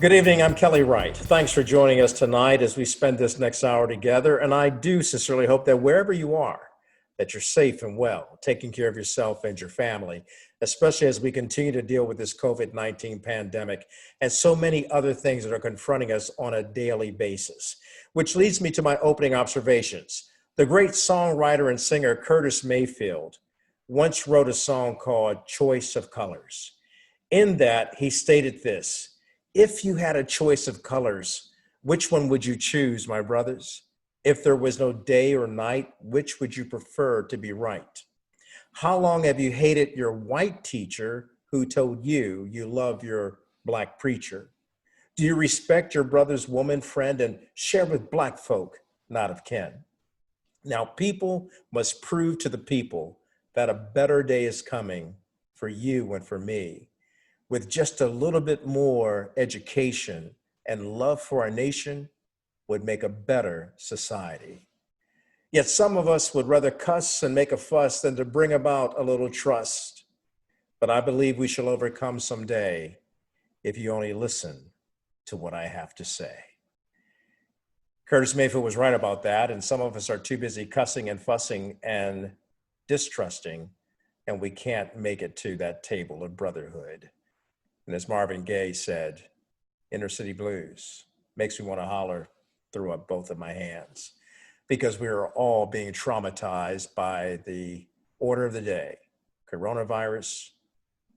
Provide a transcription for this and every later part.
Good evening. I'm Kelly Wright. Thanks for joining us tonight as we spend this next hour together. And I do sincerely hope that wherever you are, that you're safe and well, taking care of yourself and your family, especially as we continue to deal with this COVID-19 pandemic and so many other things that are confronting us on a daily basis. Which leads me to my opening observations. The great songwriter and singer Curtis Mayfield once wrote a song called Choice of Colors. In that, he stated this: if you had a choice of colors, which one would you choose, my brothers? If there was no day or night, which would you prefer to be right? How long have you hated your white teacher who told you you love your black preacher? Do you respect your brother's woman friend and share with black folk, not of kin? Now, people must prove to the people that a better day is coming for you and for me. With just a little bit more education and love for our nation would make a better society. Yet some of us would rather cuss and make a fuss than to bring about a little trust. But I believe we shall overcome someday if you only listen to what I have to say. Curtis Mayfield was right about that, and some of us are too busy cussing and fussing and distrusting, and we can't make it to that table of brotherhood. And as Marvin Gaye said, inner city blues makes me want to holler, throw up both of my hands, because we are all being traumatized by the order of the day: coronavirus,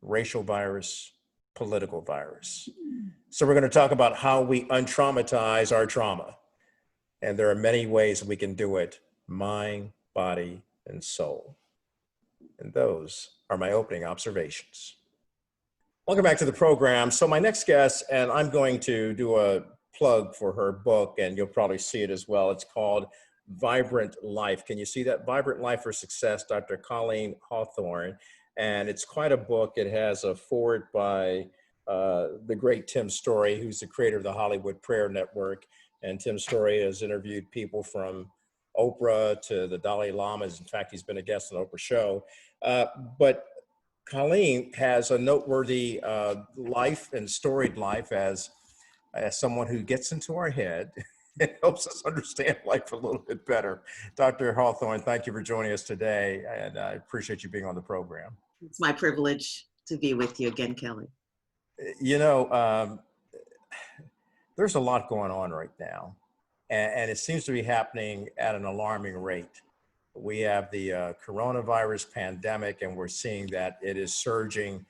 racial virus, political virus. So we're going to talk about how we untraumatize our trauma. And there are many ways we can do it: mind, body, and soul. And those are my opening observations. Welcome back to the program. So my next guest, and I'm going to do a plug for her book, and you'll probably see it as well. It's called Vibrant Life. Can you see that? Vibrant Life for Success, Dr. Colleen Hawthorne. And it's quite a book. It has a foreword by the great Tim Story, who's the creator of the Hollywood Prayer Network. And Tim Story has interviewed people from Oprah to the Dalai Lamas. In fact, he's been a guest on the Oprah show. But Colleen has a noteworthy life and storied life as someone who gets into our head and helps us understand life a little bit better. Dr. Hawthorne, thank you for joining us today, and I appreciate you being on the program. It's my privilege to be with you again, Kelly. You know, there's a lot going on right now, and it seems to be happening at an alarming rate. We have the coronavirus pandemic, and we're seeing that it is surging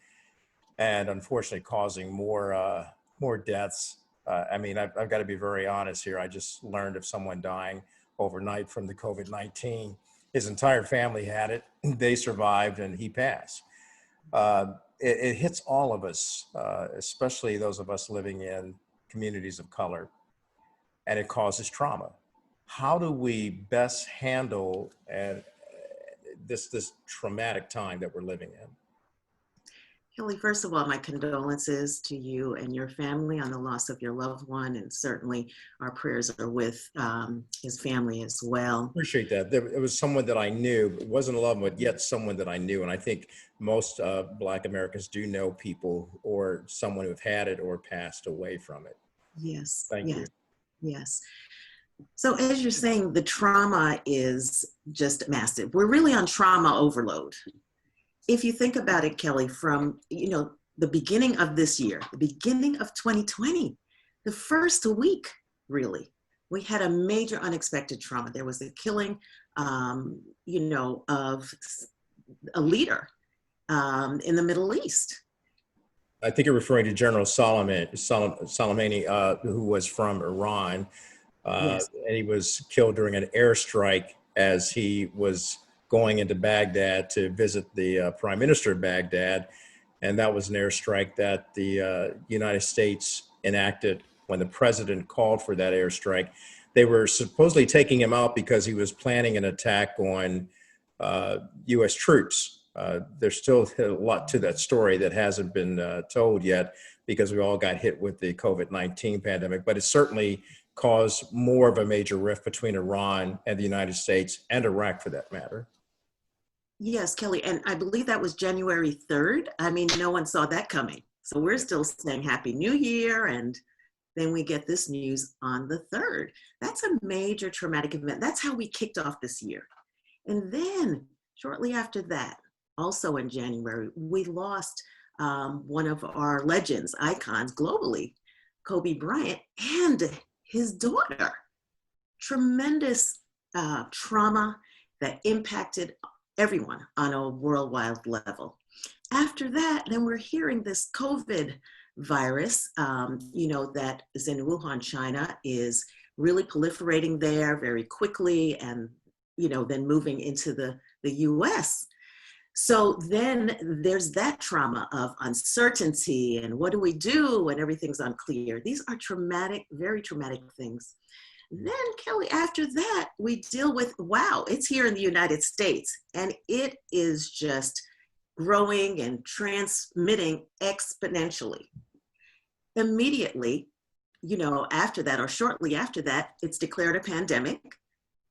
and unfortunately causing more deaths. I mean, I've got to be very honest here. I just learned of someone dying overnight from the COVID-19. His entire family had it. They survived, and he passed. It hits all of us, especially those of us living in communities of color, and it causes trauma. How do we best handle this traumatic time that we're living in? Kelly, first of all, my condolences to you and your family on the loss of your loved one, and certainly our prayers are with his family as well. Appreciate that. It was someone that I knew. It wasn't a loved one, but yet someone that I knew. And I think most Black Americans do know people or someone who've had it or passed away from it. Yes. Thank you. Yes. So as you're saying, the trauma is just massive. We're really on trauma overload. If you think about it, Kelly, from the beginning of this year, the beginning of 2020, the first week, really, we had a major unexpected trauma. There was the killing, of a leader in the Middle East. I think you're referring to General Soleimani, who was from Iran. Yes. And he was killed during an airstrike as he was going into Baghdad to visit the prime minister of Baghdad. And that was an airstrike that the United States enacted when the president called for that airstrike. They were supposedly taking him out because he was planning an attack on U.S. troops. There's still a lot to that story that hasn't been told yet because we all got hit with the COVID-19 pandemic, but it certainly caused more of a major rift between Iran and the United States and Iraq for that matter. Yes, Kelly, and I believe that was January 3rd. I mean, no one saw that coming. So we're still saying Happy New Year and Then we get this news on the 3rd. That's a major traumatic event. That's how we kicked off this year. And then shortly after that, also in January, we lost one of our legends, icons globally, Kobe Bryant, and his daughter. Tremendous trauma that impacted everyone on a worldwide level. After that, then we're hearing this COVID virus, that is in Wuhan, China, is really proliferating there very quickly, and then moving into the US. So then there's that trauma of uncertainty and what do we do when everything's unclear. These are traumatic, very traumatic things. Then, Kelly, after that, we deal with, wow, it's here in the United States, and it is just growing and transmitting exponentially. Immediately, after that, or shortly after that, it's declared a pandemic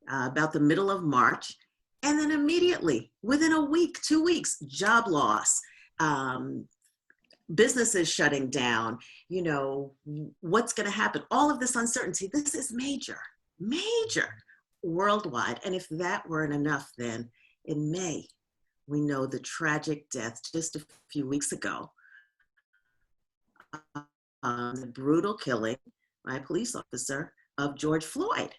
about the middle of March. And then immediately, within a week, 2 weeks, job loss, businesses shutting down, what's going to happen, all of this uncertainty. This is major, major worldwide. And if that weren't enough, then in May, we know the tragic death just a few weeks ago, the brutal killing by a police officer of George Floyd.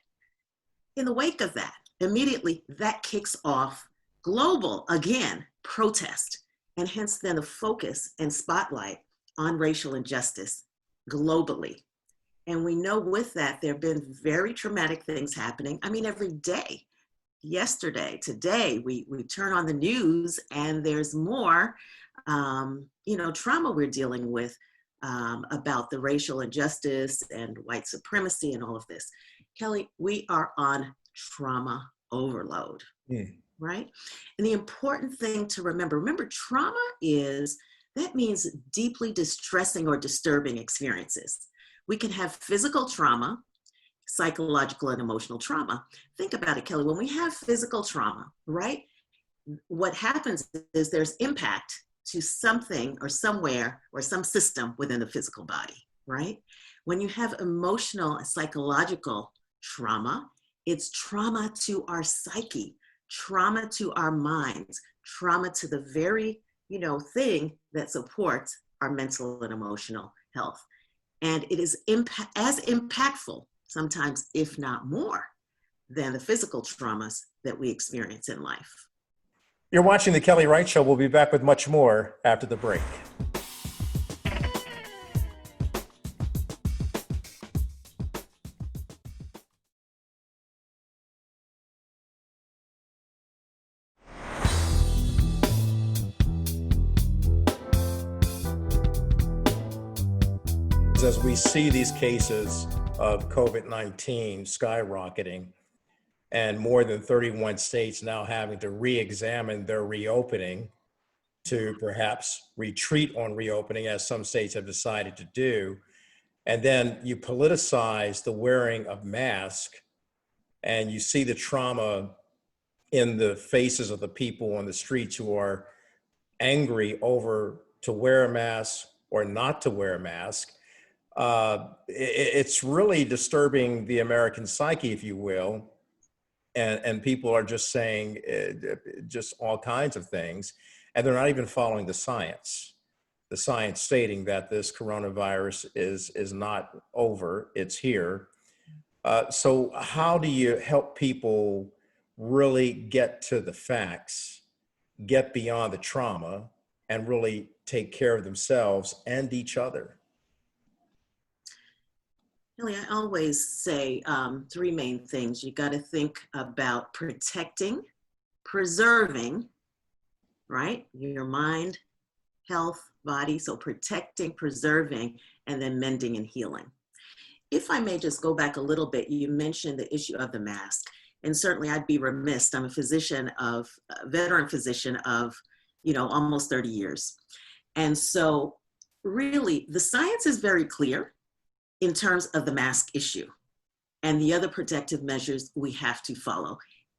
In the wake of that, immediately that kicks off global, again, protest. And hence then the focus and spotlight on racial injustice globally. And we know with that, there have been very traumatic things happening. I mean, every day, yesterday, today, we turn on the news and there's more, trauma we're dealing with about the racial injustice and white supremacy and all of this. Kelly, we are on trauma overload. Right? And the important thing to remember, trauma that means deeply distressing or disturbing experiences. We can have physical trauma, psychological and emotional trauma. Think about it, Kelly. When we have physical trauma, right? What happens is there's impact to something or somewhere or some system within the physical body, right? When you have emotional and psychological trauma, it's trauma to our psyche, trauma to our minds, trauma to the very, thing that supports our mental and emotional health. And it is as impactful, sometimes, if not more, than the physical traumas that we experience in life. You're watching The Kelly Wright Show. We'll be back with much more after the break. As we see these cases of COVID-19 skyrocketing and more than 31 states now having to re-examine their reopening to perhaps retreat on reopening, as some states have decided to do, and then you politicize the wearing of masks and you see the trauma in the faces of the people on the streets who are angry over to wear a mask or not to wear a mask. It's really disturbing the American psyche, if you will. And people are just saying just all kinds of things. And they're not even following the science stating that this coronavirus is not over, it's here. So how do you help people really get to the facts, get beyond the trauma, and really take care of themselves and each other? Really, I always say 3 main things. You got to think about protecting, preserving, right? Your mind, health, body. So protecting, preserving, and then mending and healing. If I may just go back a little bit, you mentioned the issue of the mask. And certainly I'd be remiss. I'm a veteran physician of, almost 30 years. And so really the science is very clear in terms of the mask issue and the other protective measures we have to follow.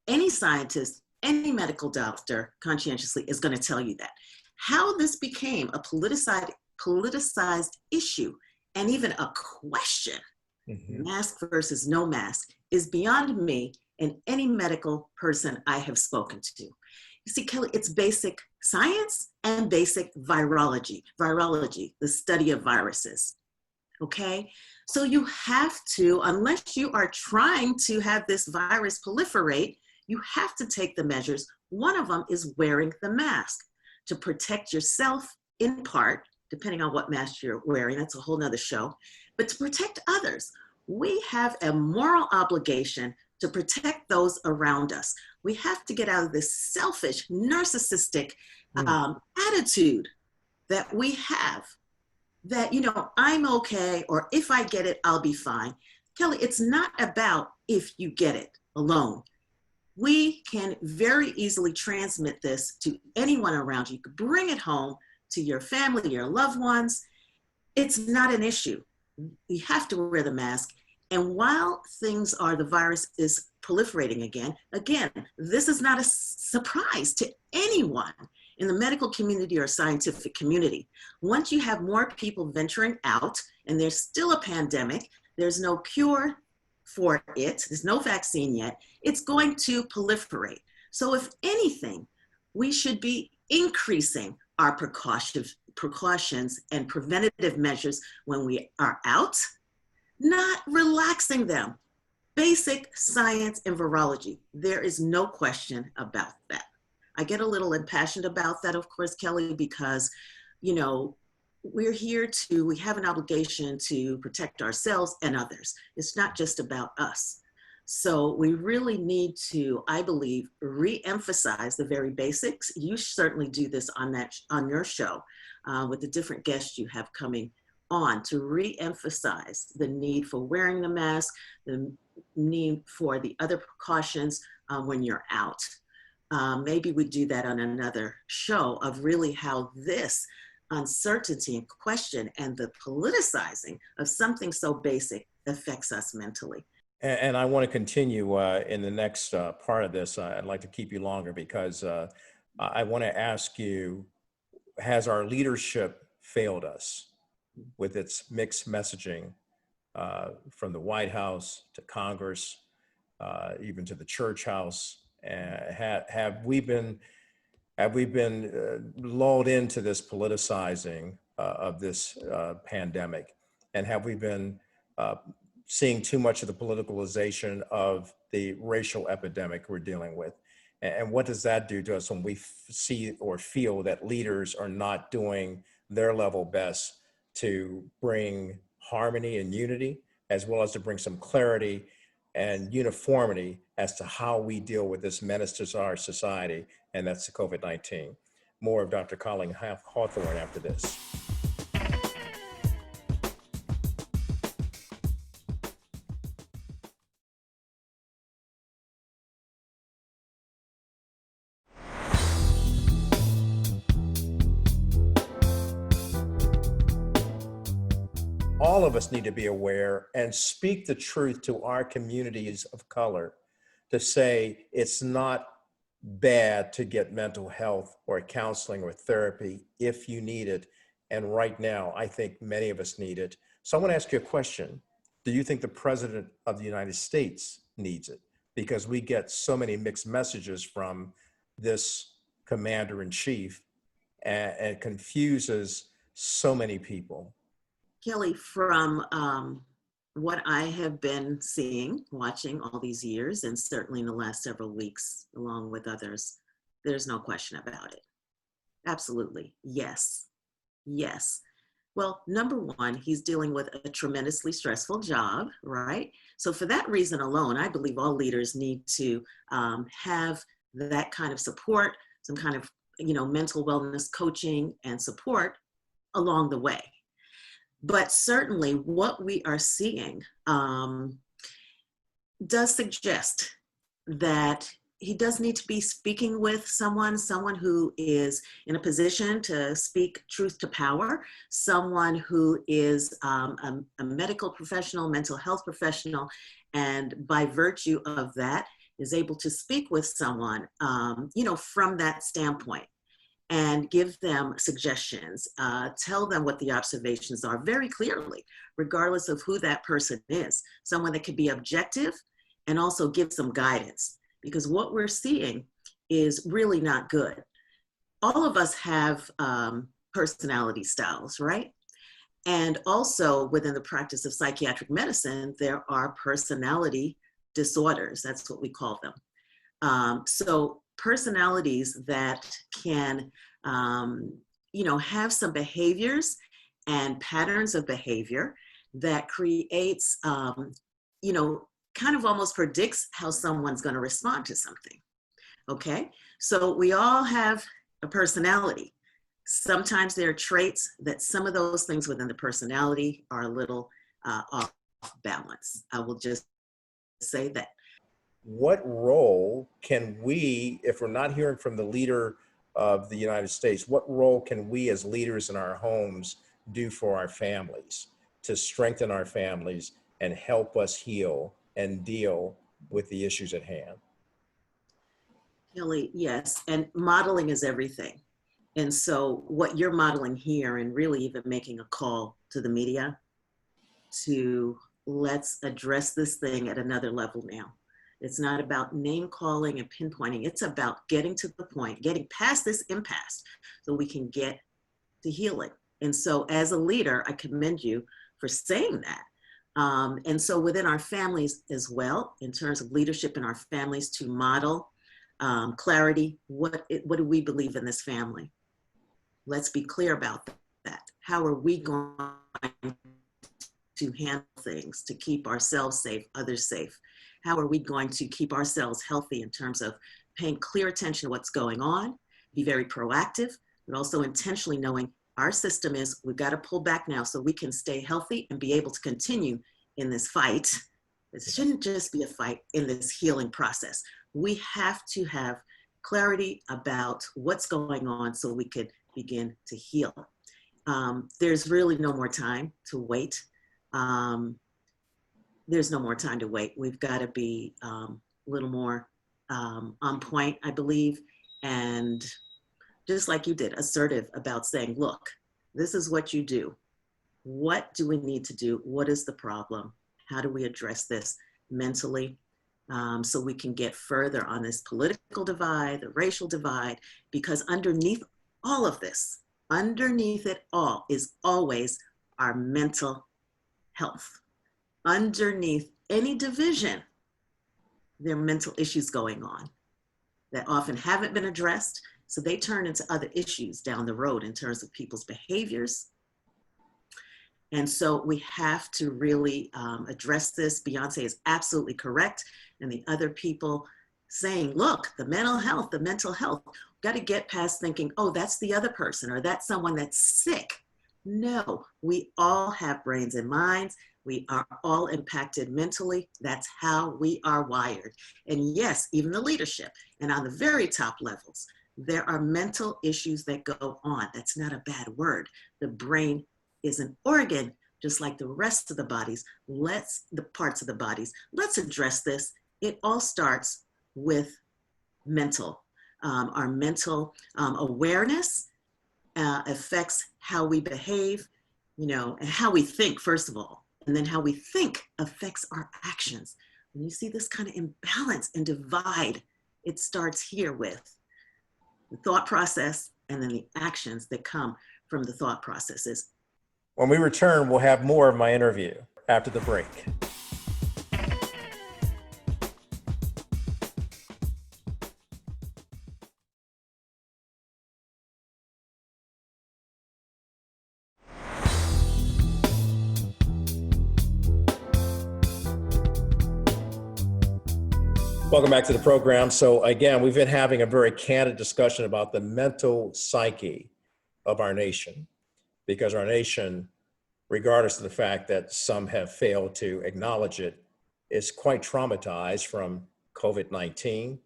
Any scientist, any medical doctor conscientiously is going to tell you that. How this became a politicized issue and even a question, Mhm. mask versus no mask, is beyond me and any medical person I have spoken to. You see, Kelly, it's basic science and basic virology. Virology, the study of viruses. Okay? So you have to, unless you are trying to have this virus proliferate, you have to take the measures. One of them is wearing the mask to protect yourself in part, depending on what mask you're wearing. That's a whole nother show. But to protect others, we have a moral obligation to protect those around us. We have to get out of this selfish, narcissistic Mm. attitude that we have that, I'm okay, or if I get it, I'll be fine. Kelly, it's not about if you get it alone. We can very easily transmit this to anyone around you. You could bring it home to your family, your loved ones. It's not an issue. You have to wear the mask. And while the virus is proliferating again, this is not a surprise to anyone in the medical community or scientific community. Once you have more people venturing out and there's still a pandemic, there's no cure for it, there's no vaccine yet, it's going to proliferate. So if anything, we should be increasing our precautions and preventative measures when we are out, not relaxing them. Basic science and virology. There is no question about that. I get a little impassioned about that, of course, Kelly, because, we have an obligation to protect ourselves and others. It's not just about us. So we really need to, I believe, re-emphasize the very basics. You certainly do this on your show with the different guests you have coming on, to re-emphasize the need for wearing the mask, the need for the other precautions when you're out. Maybe we do that on another show of really how this uncertainty and question and the politicizing of something so basic affects us mentally. And I want to continue in the next part of this. I'd like to keep you longer because I want to ask you, has our leadership failed us with its mixed messaging from the White House to Congress, even to the church house? Have we been lulled into this politicizing of this pandemic? And have we been seeing too much of the politicalization of the racial epidemic we're dealing with? And what does that do to us when we see or feel that leaders are not doing their level best to bring harmony and unity, as well as to bring some clarity and uniformity as to how we deal with this menace to our society, and that's the COVID-19. More of Dr. Colleen Hawthorne after this. All of us need to be aware and speak the truth to our communities of color, to say it's not bad to get mental health or counseling or therapy if you need it. And right now, I think many of us need it. So I want to ask you a question. Do you think the President of the United States needs it? Because we get so many mixed messages from this commander in chief, and it confuses so many people. Kelly, from what I have been seeing, watching all these years, and certainly in the last several weeks, along with others, there's no question about it. Absolutely. Yes. Yes. Well, number one, he's dealing with a tremendously stressful job, right? So for that reason alone, I believe all leaders need to have that kind of support, some kind of, mental wellness coaching and support along the way. But certainly what we are seeing does suggest that he does need to be speaking with someone who is in a position to speak truth to power, someone who is a medical professional, mental health professional, and by virtue of that is able to speak with someone, from that standpoint. and give them suggestions, tell them what the observations are very clearly, regardless of who that person is. Someone that could be objective and also give some guidance, because what we're seeing is really not good. All of us have personality styles, right? And also within the practice of psychiatric medicine, there are personality disorders. That's what we call them. So personalities that can, have some behaviors and patterns of behavior that creates, kind of almost predicts how someone's going to respond to something. Okay, so we all have a personality. Sometimes there are traits that some of those things within the personality are a little off balance. I will just say that. What role can we, if we're not hearing from the leader of the United States, what role can we as leaders in our homes do for our families to strengthen our families and help us heal and deal with the issues at hand? Kelly, yes, and modeling is everything. And so what you're modeling here and really even making a call to the media to let's address this thing at another level now. It's not about name calling and pinpointing. It's about getting to the point, getting past this impasse so we can get to healing. And so as a leader, I commend you for saying that. And so within our families as well, in terms of leadership in our families, to model clarity, what do we believe in this family? Let's be clear about that. How are we going to handle things to keep ourselves safe, others safe? How are we going to keep ourselves healthy in terms of paying clear attention to what's going on, be very proactive, but also intentionally knowing our system is, we've got to pull back now so we can stay healthy and be able to continue in this fight. It shouldn't just be a fight in this healing process. We have to have clarity about what's going on so we could begin to heal. There's really no more time to wait. There's no more time to wait. We've got to be a little more on point, I believe, and just like you did, assertive about saying, look, this is what you do. What do we need to do? What is the problem? How do we address this mentally so we can get further on this political divide, the racial divide, because underneath all of this, underneath it all is always our mental health. Underneath any division, there are mental issues going on that often haven't been addressed. So they turn into other issues down the road in terms of people's behaviors. And so we have to really address this. Beyonce is absolutely correct. And the other people saying, look, the mental health, we've got to get past thinking, oh, that's the other person or that's someone that's sick. No, we all have brains and minds. We are all impacted mentally. That's how we are wired. And yes, even the leadership and on the very top levels, there are mental issues that go on. That's not a bad word. The brain is an organ, just like the rest of the bodies. The parts of the bodies. Let's address this. It all starts with mental. Our mental awareness affects how we behave, and how we think, first of all. And then how we think affects our actions. When you see this kind of imbalance and divide, it starts here with the thought process and then the actions that come from the thought processes. When we return, we'll have more of my interview after the break. Welcome back to the program. So again, we've been having a very candid discussion about the mental psyche of our nation, because our nation, regardless of the fact that some have failed to acknowledge it, is quite traumatized from COVID-19,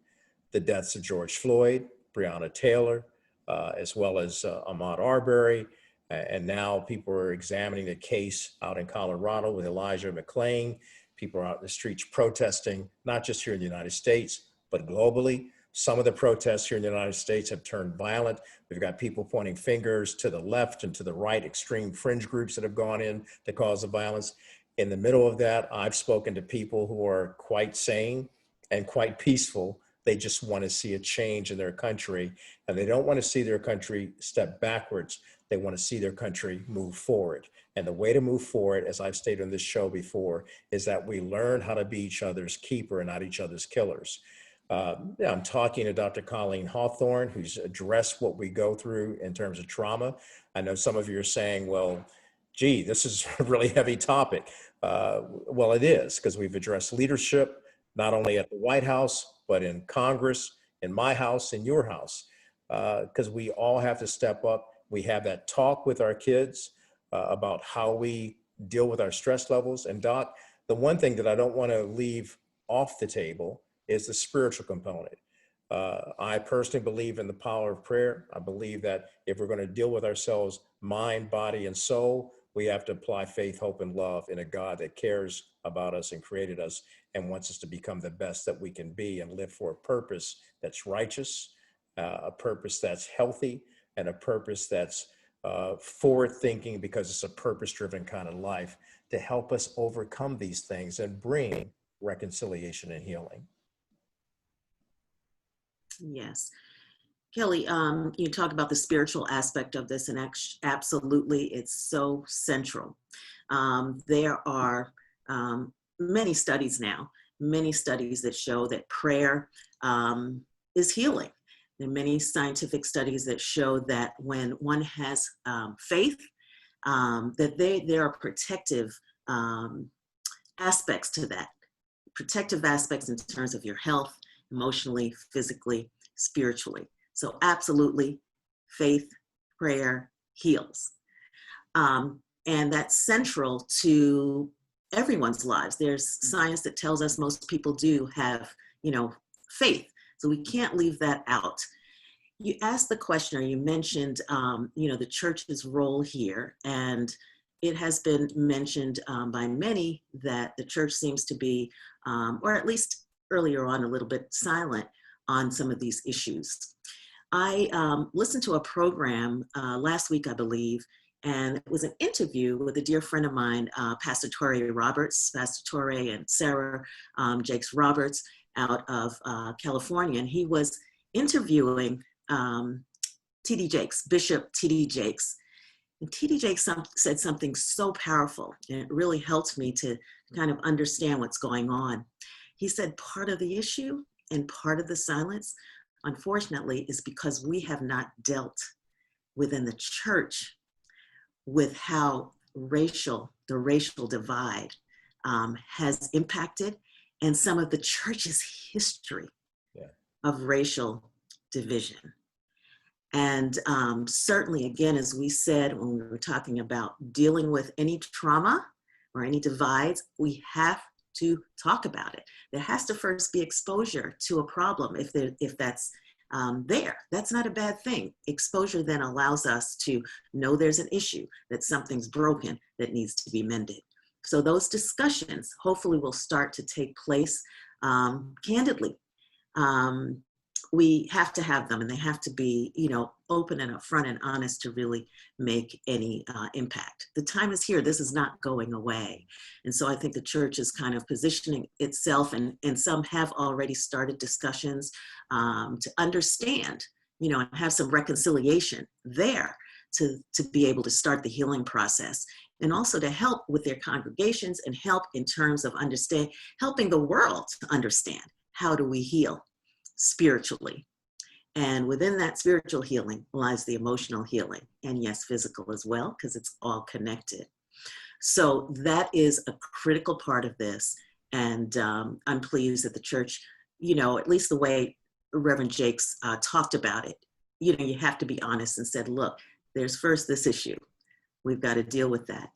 the deaths of George Floyd, Breonna Taylor, as well as Ahmaud Arbery. And now people are examining the case out in Colorado with Elijah McClain. People are out in the streets protesting, not just here in the United States, but globally. Some of the protests here in the United States have turned violent. We've got people pointing fingers to the left and to the right, extreme fringe groups that have gone in to cause the violence. In the middle of that, I've spoken to people who are quite sane and quite peaceful. They just want to see a change in their country, and they don't want to see their country step backwards. They want to see their country move forward. And the way to move forward, as I've stated on this show before, is that we learn how to be each other's keeper and not each other's killers. Yeah, I'm talking to Dr. Colleen Hawthorne, who's addressed what we go through in terms of trauma. I know some of you are saying, well, gee, this is a really heavy topic. Well, it is, because we've addressed leadership, not only at the White House, but in Congress, in my house, in your house, because we all have to step up. We have that talk with our kids about how we deal with our stress levels. And Doc, the one thing that I don't want to leave off the table is the spiritual component. I personally believe in the power of prayer. I believe that if we're going to deal with ourselves, mind, body, and soul, we have to apply faith, hope, and love in a God that cares about us and created us and wants us to become the best that we can be and live for a purpose that's righteous, a purpose that's healthy, and a purpose that's forward thinking, because it's a purpose-driven kind of life to help us overcome these things and bring reconciliation and healing. Yes. Kelly, you talk about the spiritual aspect of this, and absolutely, it's so central. There are many studies now, many studies that show that prayer is healing. There are many scientific studies that show that when one has faith, that there are protective aspects to that, protective aspects in terms of your health, emotionally, physically, spiritually. So absolutely, faith, prayer heals. And that's central to everyone's lives. There's science that tells us most people do have, faith. So we can't leave that out. You asked the question, or you mentioned, the church's role here. And it has been mentioned by many that the church seems to be, or at least earlier on, a little bit silent on some of these issues. I listened to a program last week, I believe, and it was an interview with a dear friend of mine, Pastor Torrey Roberts, Pastor Torrey and Sarah Jakes Roberts out of California. And he was interviewing T.D. Jakes, Bishop T.D. Jakes. And T.D. Jakes said something so powerful, and it really helped me to kind of understand what's going on. He said part of the issue and part of the silence, unfortunately, is because we have not dealt within the church with how the racial divide has impacted, and some of the church's history of racial division. And certainly, again, as we said when we were talking about dealing with any trauma or any divides, we have to talk about it. There has to first be exposure to a problem if that's there. That's not a bad thing. Exposure then allows us to know there's an issue, that something's broken that needs to be mended. So those discussions hopefully will start to take place candidly. We have to have them, and they have to be, open and upfront and honest to really make any impact. The time is here. This is not going away. And so I think the church is kind of positioning itself, and some have already started discussions to understand, and have some reconciliation there to be able to start the healing process, and also to help with their congregations and help in terms of helping the world to understand, how do we heal spiritually. And within that spiritual healing lies the emotional healing, and yes, physical as well, because it's all connected. So that is a critical part of this. And I'm pleased that the church, at least the way Reverend Jakes talked about it, you have to be honest and said, look, there's first this issue. We've got to deal with that.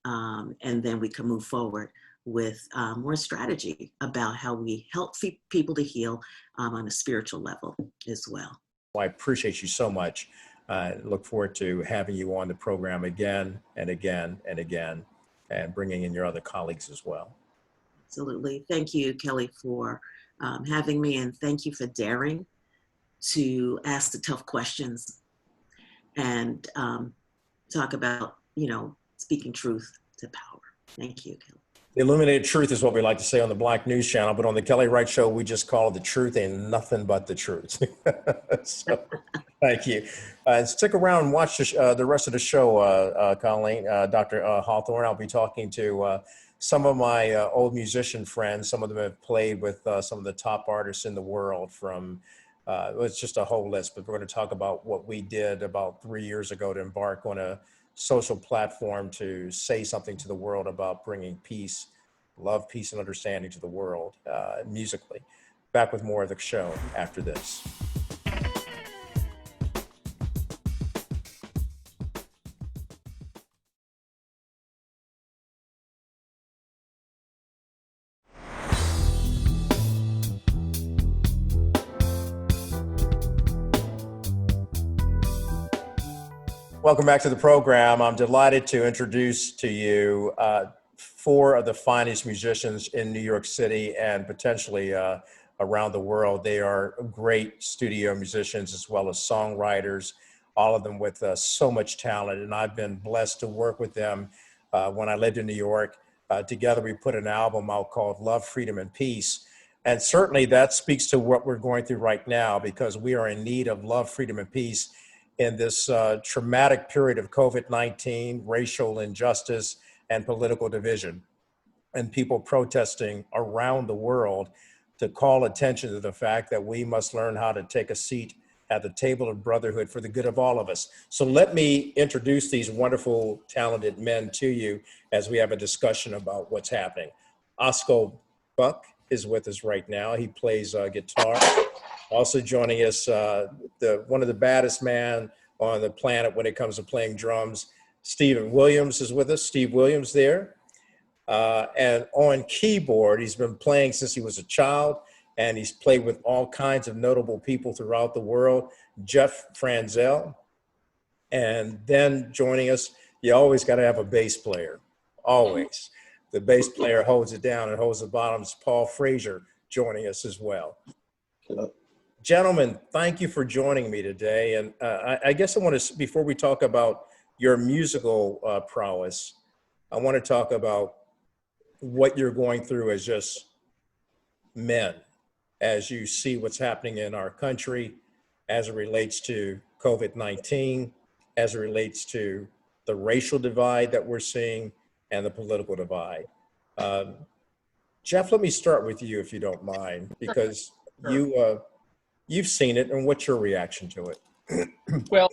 And then we can move forward with more strategy about how we help people to heal on a spiritual level as well. Well, I appreciate you so much. Look forward to having you on the program again and again and again, and bringing in your other colleagues as well. Absolutely. Thank you, Kelly, for having me, and thank you for daring to ask the tough questions and talk about, speaking truth to power. Thank you, Kelly. The illuminated truth is what we like to say on the Black News Channel, but on the Kelly Wright Show, we just call it the truth and nothing but the truth. So, thank you. And stick around and watch the rest of the show, Colleen, Dr. Hawthorne. I'll be talking to some of my old musician friends. Some of them have played with some of the top artists in the world from, it's just a whole list, but we're going to talk about what we did about 3 years ago to embark on a social platform to say something to the world about bringing peace, love, peace, and understanding to the world musically. Back with more of the show after this. Welcome back to the program. I'm delighted to introduce to you four of the finest musicians in New York City and potentially around the world. They are great studio musicians as well as songwriters, all of them with so much talent. And I've been blessed to work with them when I lived in New York. Together we put an album out called Love, Freedom, and Peace. And certainly that speaks to what we're going through right now, because we are in need of love, freedom, and peace in this traumatic period of COVID-19, racial injustice, and political division, and people protesting around the world to call attention to the fact that we must learn how to take a seat at the table of brotherhood for the good of all of us. So let me introduce these wonderful, talented men to you as we have a discussion about what's happening. Oscar Buck is with us right now. He plays guitar. Also joining us, one of the baddest man on the planet when it comes to playing drums, Stephen Williams is with us. Steve Williams there. And on keyboard, he's been playing since he was a child, and he's played with all kinds of notable people throughout the world, Jeff Franzel. And then joining us, you always got to have a bass player, always. The bass player holds it down and holds the bottoms. Paul Frazier joining us as well. Hello. Gentlemen, thank you for joining me today. And I guess I want to, before we talk about your musical prowess, I want to talk about what you're going through as just men, as you see what's happening in our country, as it relates to COVID-19, as it relates to the racial divide that we're seeing and the political divide. Jeff, let me start with you, if you don't mind, because you've seen it, and what's your reaction to it? Well,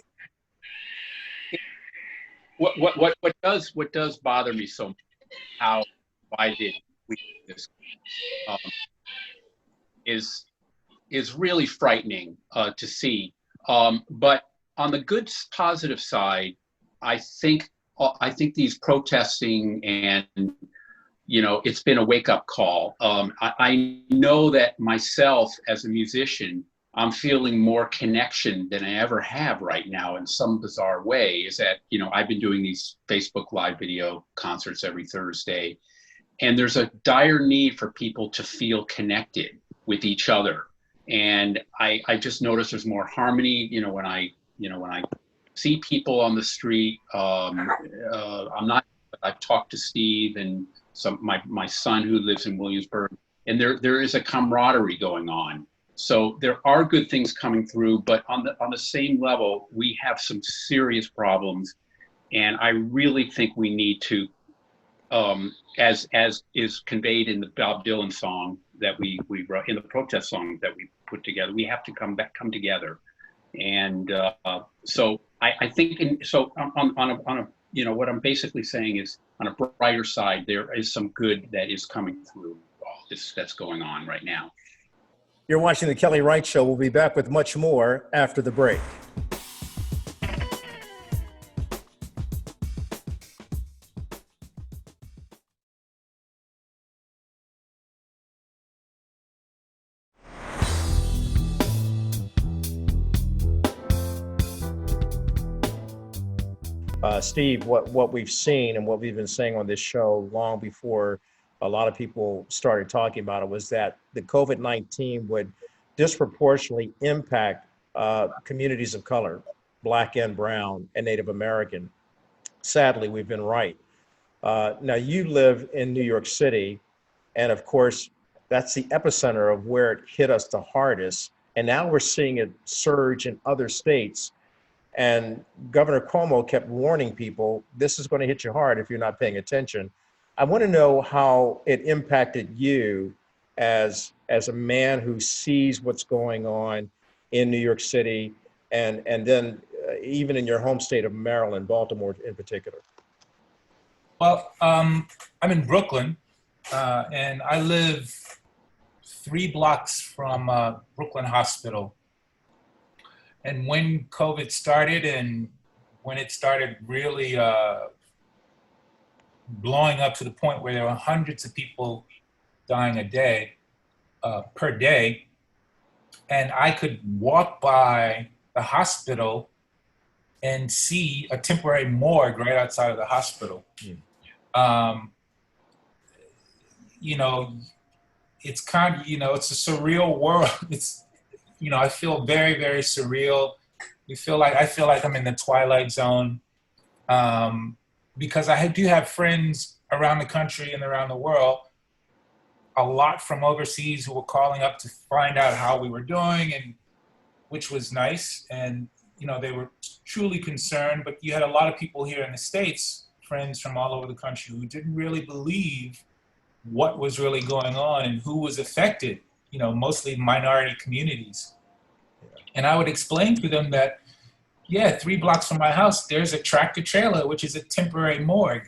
what does bother me so much, how divided we this is really frightening to see. But on the good positive side, I think these protesting and it's been a wake up call. I know that myself as a musician, I'm feeling more connection than I ever have right now in some bizarre way. Is that, I've been doing these Facebook Live video concerts every Thursday, and there's a dire need for people to feel connected with each other. And I just noticed there's more harmony, when I see people on the street. I've talked to Steve and my son who lives in Williamsburg, and there is a camaraderie going on. So there are good things coming through, but on the same level, we have some serious problems, and I really think we need to, as is conveyed in the Bob Dylan song that we wrote, in the protest song that we put together, we have to come together, and so I think, on a what I'm basically saying is, on a brighter side, there is some good that is coming through all this that's going on right now. You're watching The Kelly Wright Show. We'll be back with much more after the break. Steve, what we've seen and what we've been saying on this show long before a lot of people started talking about it was that the COVID-19 would disproportionately impact communities of color, Black and Brown and Native American. Sadly, we've been right. Now, you live in New York City, and of course, that's the epicenter of where it hit us the hardest. And now we're seeing it surge in other states. And Governor Cuomo kept warning people, this is going to hit you hard if you're not paying attention. I want to know how it impacted you as a man who sees what's going on in New York City and then even in your home state of Maryland, Baltimore in particular. Well, I'm in Brooklyn, and I live 3 blocks from Brooklyn Hospital. And when COVID started and when it started really blowing up to the point where there were hundreds of people dying a day, per day, and I could walk by the hospital and see a temporary morgue right outside of the hospital. You know, it's kind of, you know, it's a surreal world. It's, you know, I feel very, very surreal. I feel like I'm in the Twilight Zone, because I do have friends around the country and around the world, a lot from overseas, who were calling up to find out how we were doing, and which was nice. And, you know, they were truly concerned, but you had a lot of people here in the States, friends from all over the country, who didn't really believe what was really going on and who was affected, you know, mostly minority communities. And I would explain to them that, yeah, 3 blocks from my house, there's a tractor trailer, which is a temporary morgue.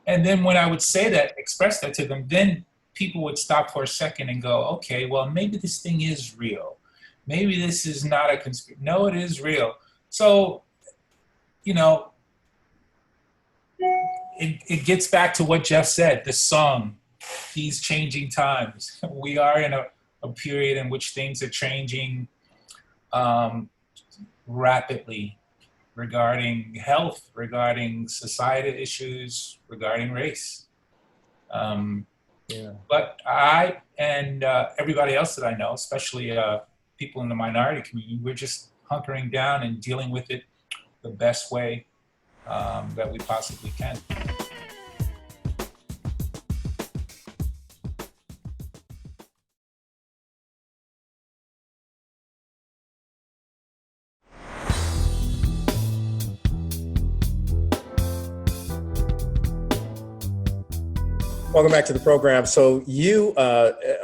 And then when I would say that, express that to them, then people would stop for a second and go, okay, well, maybe this thing is real. Maybe this is not a conspiracy. No, it is real. So, you know, it gets back to what Jeff said, the song, these changing times. We are in a period in which things are changing rapidly regarding health, regarding society issues, regarding race. But I and everybody else that I know, especially people in the minority community, we're just hunkering down and dealing with it the best way that we possibly can. Welcome back to the program. So you,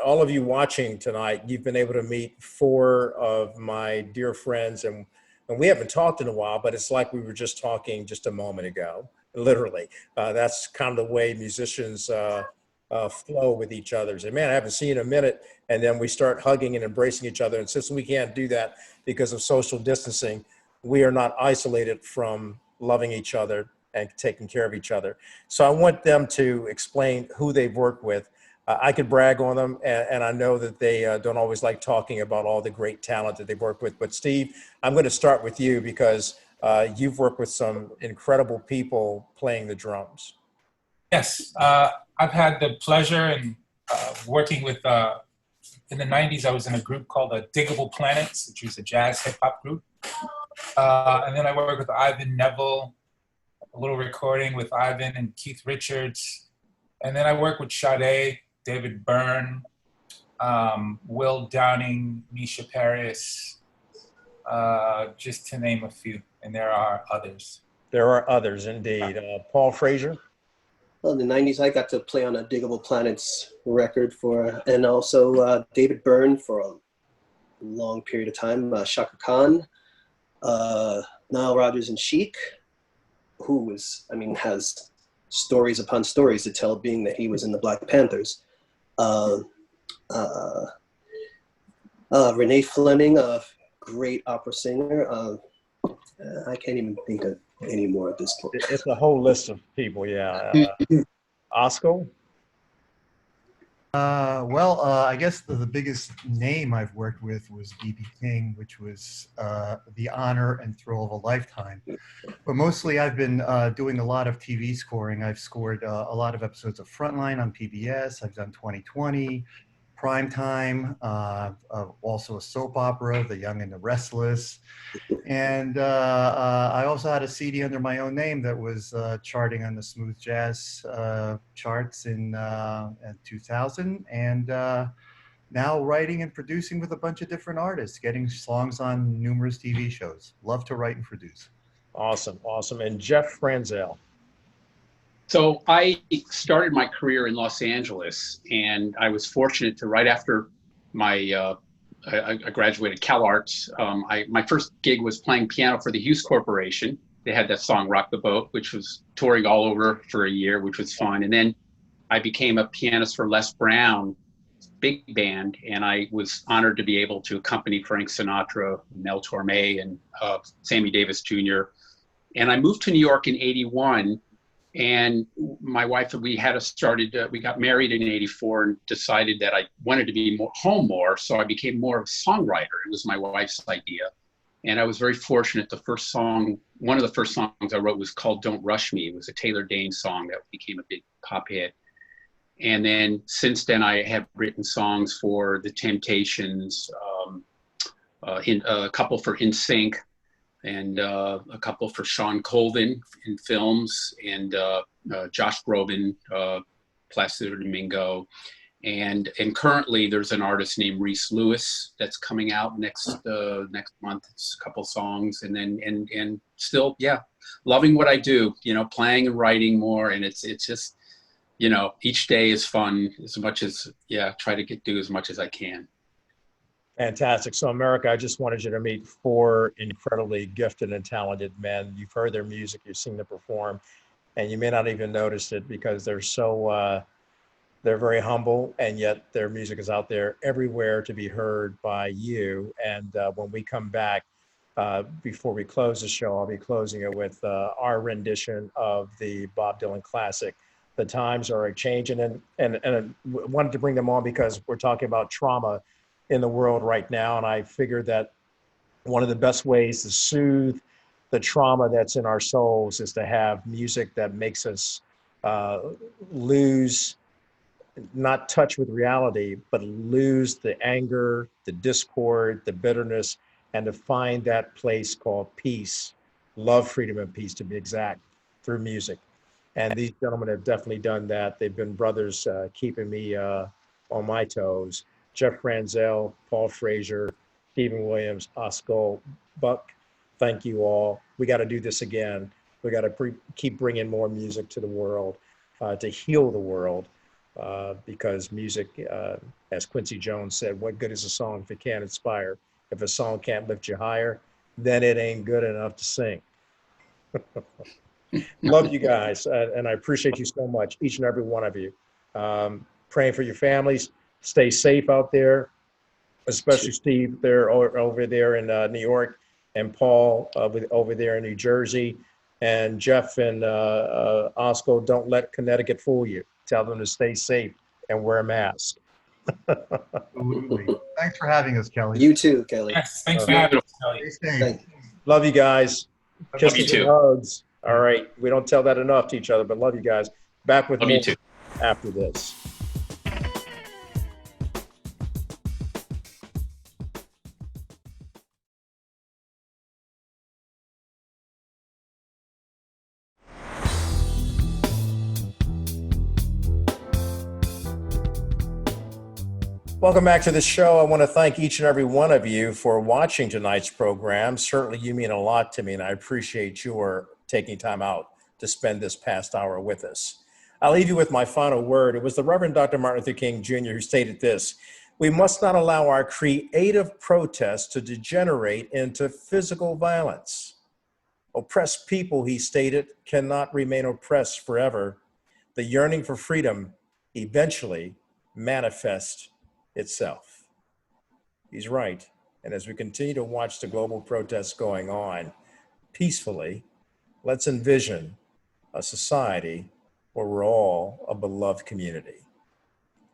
all of you watching tonight, you've been able to meet 4 of my dear friends, and we haven't talked in a while, but it's like we were just talking just a moment ago, literally. That's kind of the way musicians flow with each other. Say, man, I haven't seen you in a minute, and then we start hugging and embracing each other. And since we can't do that because of social distancing, we are not isolated from loving each other and taking care of each other. So I want them to explain who they've worked with. I could brag on them, and I know that they don't always like talking about all the great talent that they've worked with. But Steve, I'm going to start with you because you've worked with some incredible people playing the drums. Yes, I've had the pleasure in working with, in the 90s, I was in a group called the Diggable Planets, which was a jazz hip hop group. And then I worked with Ivan Neville, a little recording with Ivan and Keith Richards. And then I worked with Sade, David Byrne, Will Downing, Misha Paris, just to name a few. And there are others. There are others indeed. Paul Frazier? Well, in the 90s, I got to play on a Diggable Planets record and also David Byrne for a long period of time, Shaka Khan, Nile Rodgers and Chic, who has stories upon stories to tell, being that he was in the Black Panthers. Renee Fleming, a great opera singer. I can't even think of any more at this point. It's a whole list of people, yeah. Oscar? I guess the biggest name I've worked with was B.B. King, which was the honor and thrill of a lifetime. But mostly I've been doing a lot of TV scoring. I've scored a lot of episodes of Frontline on PBS. I've done 2020. Primetime, also a soap opera, The Young and the Restless. And I also had a CD under my own name that was charting on the smooth jazz charts in 2000. And now writing and producing with a bunch of different artists, getting songs on numerous TV shows. Love to write and produce. Awesome, awesome. And Jeff Franzel. So I started my career in Los Angeles, and I was fortunate to, right after my I graduated Cal Arts. My first gig was playing piano for the Hughes Corporation. They had that song "Rock the Boat," which was touring all over for a year, which was fun. And then I became a pianist for Les Brown big band, and I was honored to be able to accompany Frank Sinatra, Mel Torme, and Sammy Davis Jr. And I moved to New York in '81. And my wife, we got married in '84 and decided that I wanted to be home more. So I became more of a songwriter. It was my wife's idea. And I was very fortunate. One of the first songs I wrote was called "Don't Rush Me." It was a Taylor Dayne song that became a big pop hit. And then since then, I have written songs for The Temptations, a couple for NSYNC, and a couple for Sean Colvin in films, and Josh Groban, Placido Domingo. And currently there's an artist named Reese Lewis that's coming out next month. It's a couple songs, and then and still, yeah, loving what I do, playing and writing more. And it's just, each day is fun as much as, try to do as much as I can. Fantastic. So, America, I just wanted you to meet 4 incredibly gifted and talented men. You've heard their music, you've seen them perform, and you may not even notice it because they're they're very humble, and yet their music is out there everywhere to be heard by you. And when we come back, before we close the show, I'll be closing it with our rendition of the Bob Dylan classic. The times are changing, and I wanted to bring them on because we're talking about trauma in the world right now. And I figured that one of the best ways to soothe the trauma that's in our souls is to have music that makes us lose, not touch with reality, but lose the anger, the discord, the bitterness, and to find that place called peace, love, freedom, and peace, to be exact, through music. And these gentlemen have definitely done that. They've been brothers keeping me on my toes. Jeff Franzel, Paul Frazier, Stephen Williams, Oscar Buck, thank you all. We got to do this again. We got to keep bringing more music to the world, to heal the world, because music, as Quincy Jones said, what good is a song if it can't inspire? If a song can't lift you higher, then it ain't good enough to sing. Love you guys, and I appreciate you so much, each and every one of you. Praying for your families. Stay safe out there, especially Steve there over there in New York, and Paul over there in New Jersey, and Jeff and Oscar. Don't let Connecticut fool you. Tell them to stay safe and wear a mask. Absolutely. Thanks for having us, Kelly. You too, Kelly. Yes, thanks for having us, Kelly. Stay safe. Love you guys. Love you Kisses and too. hugs. All right. We don't tell that enough to each other, but love you guys. Back with Love more you too. after this. Welcome back to the show. I want to thank each and every one of you for watching tonight's program. Certainly you mean a lot to me, and I appreciate your taking time out to spend this past hour with us. I'll leave you with my final word. It was the Reverend Dr. Martin Luther King Jr. who stated this: "We must not allow our creative protests to degenerate into physical violence. Oppressed people," he stated, "cannot remain oppressed forever. The yearning for freedom eventually manifests itself." He's right. And as we continue to watch the global protests going on peacefully, let's envision a society where we're all a beloved community.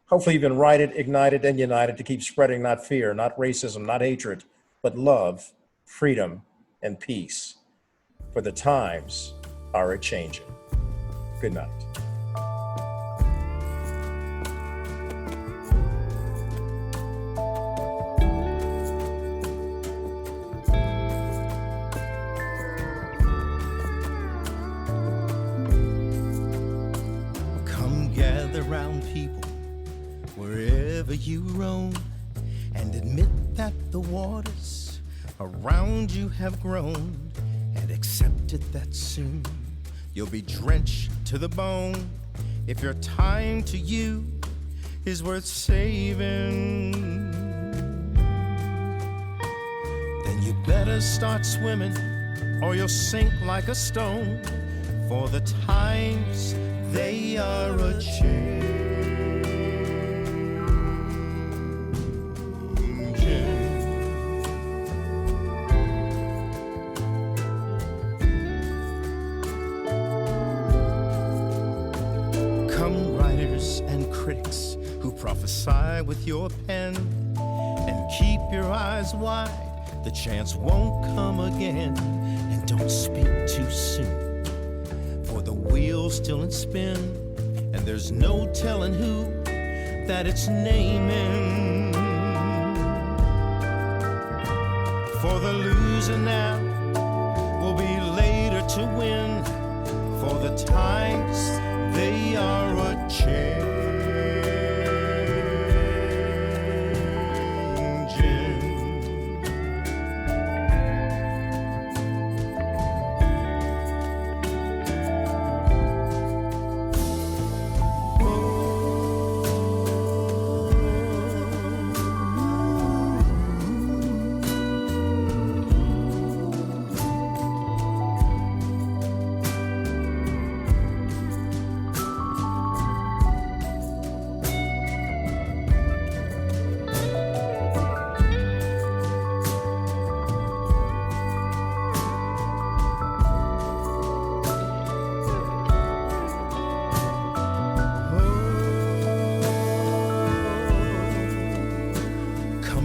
Hopefully you've been righted, ignited, and united to keep spreading not fear, not racism, not hatred, but love, freedom, and peace. For the times are a-changing. Good night. around people wherever you roam, and admit that the waters around you have grown, and accept it that soon you'll be drenched to the bone if your time to you is worth saving. Then you better start swimming or you'll sink like a stone, for the times they are a-changin'. Come writers and critics who prophesy with your pen, and keep your eyes wide, the chance won't come again. And don't speak too soon, for the wheel's still in spin, and there's no telling who that it's naming. For the loser now will be later to win, for the times they are a-changin'.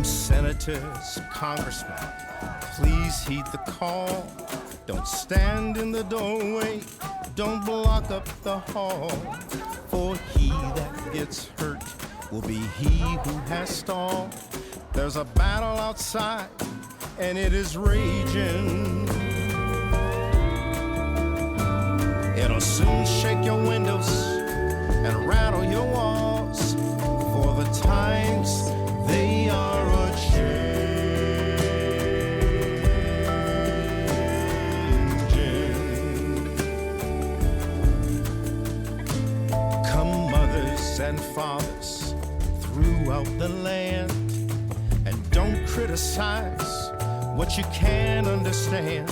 Senators, congressmen, please heed the call. Don't stand in the doorway, don't block up the hall, for he that gets hurt will be he who has stalled. There's a battle outside, and it is raging. It'll soon shake your windows and rattle your walls, for the times they are a-changin'. Come mothers and fathers throughout the land, and don't criticize what you can't understand.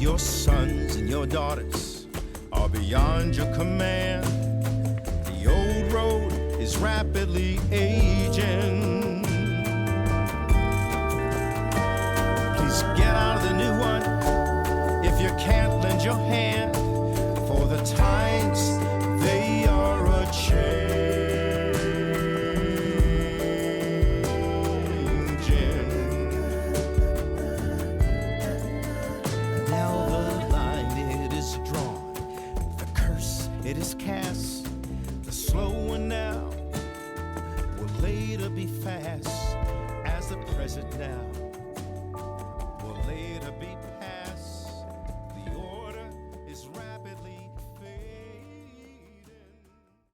Your sons and your daughters are beyond your command. The old road is rapidly aging. Please get out of the new one if you can't lend your hand, for the times they are a-changin'. Now the line it is drawn, the curse it is cast. The slow one now will later be fast, as the present now